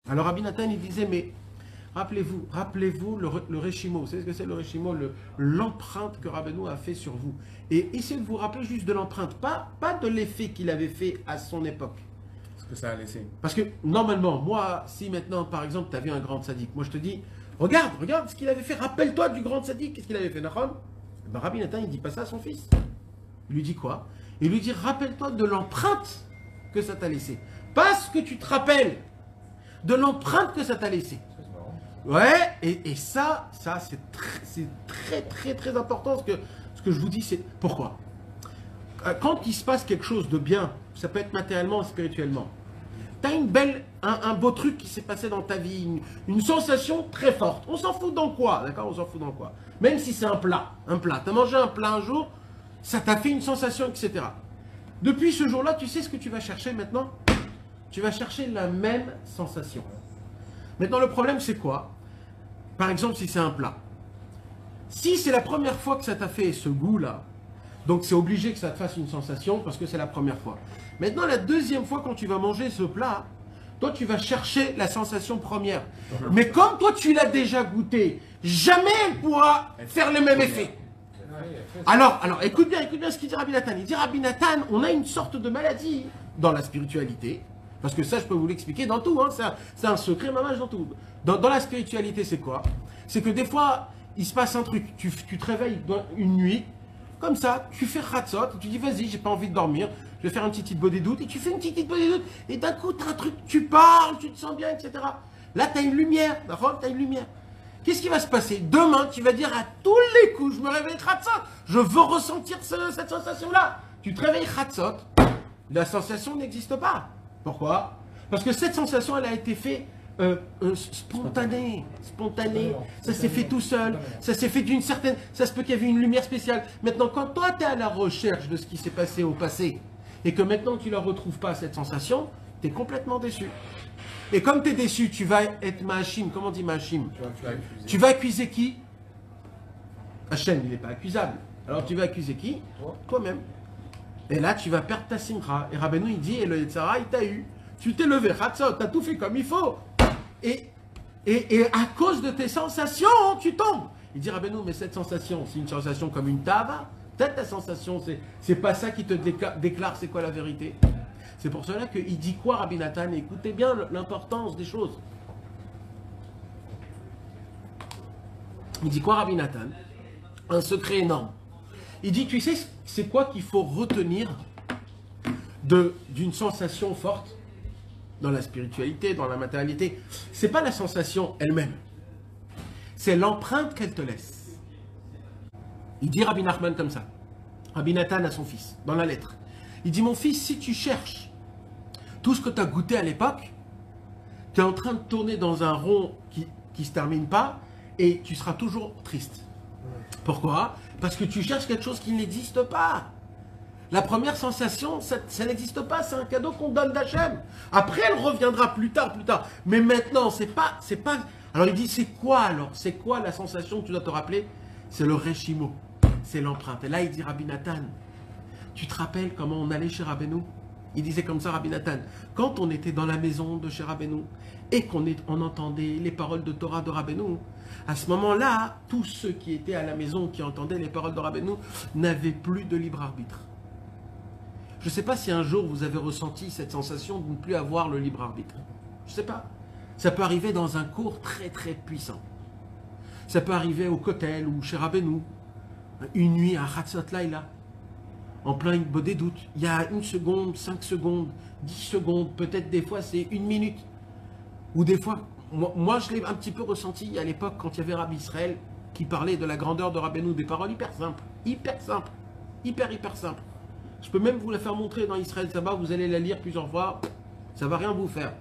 Alors Rabbi Nathan, il disait, mais rappelez-vous le Réchimo. Vous savez ce que c'est le Réchimo? L'empreinte que Rabbeinu a fait sur vous. Et essayez de vous rappeler juste de l'empreinte, pas de l'effet qu'il avait fait à son époque. Ce que ça a laissé. Parce que normalement, moi, si maintenant, par exemple, tu as vu un grand sadique, moi je te dis, regarde ce qu'il avait fait, rappelle-toi du grand sadique, qu'est-ce qu'il avait fait, Nahon? Ben, Rabbi Nathan, il dit pas ça à son fils. Il lui dit quoi? Il lui dit, rappelle-toi de l'empreinte que ça t'a laissé. Pas ce que tu te rappelles, de l'empreinte que ça t'a laissé. Ouais, et ça c'est très important. Ce que je vous dis, c'est pourquoi. Quand il se passe quelque chose de bien, ça peut être matériellement ou spirituellement, tu as un beau truc qui s'est passé dans ta vie, une sensation très forte. On s'en fout dans quoi, d'accord? On s'en fout dans quoi? Même si c'est un plat. Tu as mangé un plat un jour, ça t'a fait une sensation, etc. Depuis ce jour-là, tu sais ce que tu vas chercher maintenant? Tu vas chercher la même sensation. Maintenant, le problème, c'est quoi? Par exemple, si c'est un plat. Si c'est la première fois que ça t'a fait ce goût-là, donc c'est obligé que ça te fasse une sensation parce que c'est la première fois. Maintenant, la deuxième fois, quand tu vas manger ce plat, toi, tu vas chercher la sensation première. Mais comme toi, tu l'as déjà goûté, jamais elle pourra faire le même effet. Alors, écoute bien ce qu'il dit Rabbi Nathan. Il dit, Rabbi Nathan, on a une sorte de maladie dans la spiritualité. Parce que ça, je peux vous l'expliquer dans tout. Hein, c'est un secret, mamage, dans tout. Dans la spiritualité, c'est quoi? C'est que des fois, il se passe un truc. Tu te réveilles une nuit, comme ça, tu fais khatsot, tu dis, vas-y, j'ai pas envie de dormir, je vais faire une petite body doute, et tu fais une petite body doute, et d'un coup, tu as un truc, tu parles, tu te sens bien, etc. Là, tu as une lumière, d'accord? Tu as une lumière. Qu'est-ce qui va se passer? Demain, tu vas dire à tous les coups, je me réveille khatsot, je veux ressentir cette sensation-là. Tu te réveilles khatsot, la sensation n'existe pas. Pourquoi? Parce que cette sensation, elle a été faite spontanée. Ça s'est fait tout seul. Ça s'est fait d'une certaine... Ça se peut qu'il y avait une lumière spéciale. Maintenant, quand toi, tu es à la recherche de ce qui s'est passé au passé, et que maintenant, tu ne la retrouves pas, cette sensation, tu es complètement déçu. Et comme tu es déçu, tu vas être Mahashim. Comment on dit Mahashim? Tu vas accuser qui? Hachem, il n'est pas accusable. Alors, tu vas accuser qui? Toi-même. Et là, tu vas perdre ta simra. Et Rabbeinu, il dit, et le Yetzara, il t'a eu. Tu t'es levé, Khatsot, t'as tout fait comme il faut. Et à cause de tes sensations, tu tombes. Il dit, Rabbeinu, mais cette sensation, c'est une sensation comme une tava. Peut-être ta sensation, c'est pas ça qui te déclare c'est quoi la vérité. C'est pour cela qu'il dit quoi, Rabbi Nathan? Écoutez bien l'importance des choses. Il dit quoi, Rabbi Nathan? Un secret énorme. Il dit, tu sais, c'est quoi qu'il faut retenir d'une sensation forte dans la spiritualité, dans la matérialité? C'est pas la sensation elle-même. C'est l'empreinte qu'elle te laisse. Il dit Rabbi Nachman comme ça. Rabbi Nathan à son fils, dans la lettre. Il dit, mon fils, si tu cherches tout ce que tu as goûté à l'époque, tu es en train de tourner dans un rond qui ne se termine pas et tu seras toujours triste. Pourquoi? Parce que tu cherches quelque chose qui n'existe pas. La première sensation, ça n'existe pas, c'est un cadeau qu'on donne d'Hachem. Après, elle reviendra plus tard. Mais maintenant, c'est pas... Alors il dit, c'est quoi alors? C'est quoi la sensation que tu dois te rappeler? C'est le Réchimo, c'est l'empreinte. Et là, il dit, Rabbi Nathan, tu te rappelles comment on allait chez Rabbeinu? Il disait comme ça, Rabbi Nathan, quand on était dans la maison de chez Rabbeinu et on entendait les paroles de Torah de Rabbeinu, à ce moment-là, tous ceux qui étaient à la maison, qui entendaient les paroles de Rabbeinu, n'avaient plus de libre arbitre. Je ne sais pas si un jour vous avez ressenti cette sensation de ne plus avoir le libre arbitre. Je ne sais pas. Ça peut arriver dans un cours très très puissant. Ça peut arriver au Kotel ou chez Rabbeinu, une nuit à Hatzot Laïla, en plein des doutes. Il y a 1 seconde, 5 secondes, 10 secondes, peut-être des fois c'est 1 minute. Ou des fois, moi je l'ai un petit peu ressenti à l'époque quand il y avait Rabbi Israël qui parlait de la grandeur de Rabbeinu, des paroles hyper simples, hyper simples. Je peux même vous la faire montrer dans Israël Sabah, vous allez la lire plusieurs fois, ça ne va rien vous faire.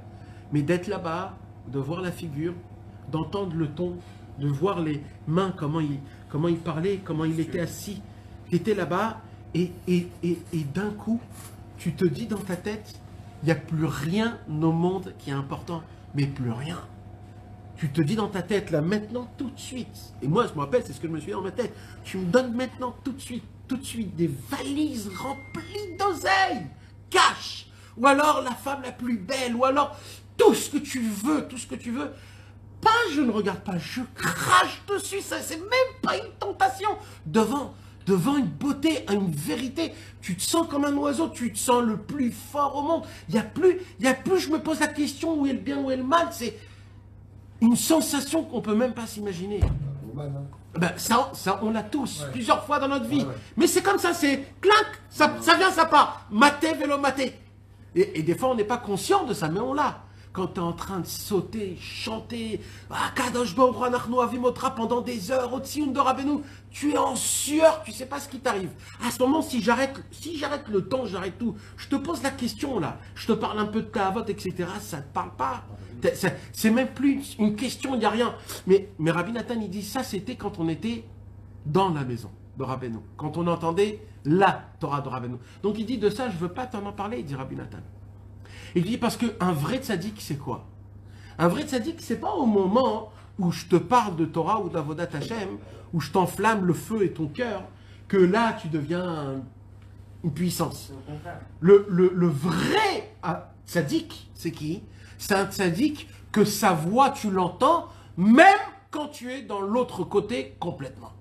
Mais d'être là-bas, de voir la figure, d'entendre le ton, de voir les mains, comment il parlait, comment il était assis, il était là-bas, et d'un coup, tu te dis dans ta tête, il n'y a plus rien au monde qui est important, mais plus rien. Tu te dis dans ta tête, là, maintenant, tout de suite. Et moi, je me rappelle, c'est ce que je me suis dit dans ma tête. Tu me donnes maintenant, tout de suite, des valises remplies d'oseille, cash. Ou alors la femme la plus belle, ou alors tout ce que tu veux, tout ce que tu veux. Pas je ne regarde pas, je crache dessus, ça c'est même pas une tentation. Devant une beauté, une vérité, tu te sens comme un oiseau, tu te sens le plus fort au monde. Il y a plus, je me pose la question où est le bien, où est le mal, c'est une sensation qu'on peut même pas s'imaginer. Ben, ça, on l'a tous, plusieurs fois dans notre vie. Mais c'est comme ça, c'est clac, ça vient, ça part. Maté, vélo, maté. Et des fois, on n'est pas conscient de ça, mais on l'a. Quand tu es en train de sauter, chanter, Kadosh Baruch Hu Anachnu Avim Otra pendant des heures, au-dessus de Rabbeinu, tu es en sueur, tu sais pas ce qui t'arrive. À ce moment, si j'arrête le temps, j'arrête tout, je te pose la question là, je te parle un peu de ta vote, etc., ça ne te parle pas. C'est même plus une question, il n'y a rien. Mais Rabbi Nathan, il dit ça, c'était quand on était dans la maison de Rabbeinu, quand on entendait la Torah de Rabbeinu. Donc il dit de ça, je ne veux pas t'en parler, il dit Rabbi Nathan. Il dit parce qu'un vrai tzaddik, c'est quoi? Un vrai tzaddik, c'est pas au moment où je te parle de Torah ou d'Avodat Hashem, où je t'enflamme le feu et ton cœur, que là tu deviens une puissance. Le vrai tzaddik, c'est qui? C'est un tzaddik que sa voix tu l'entends, même quand tu es dans l'autre côté complètement.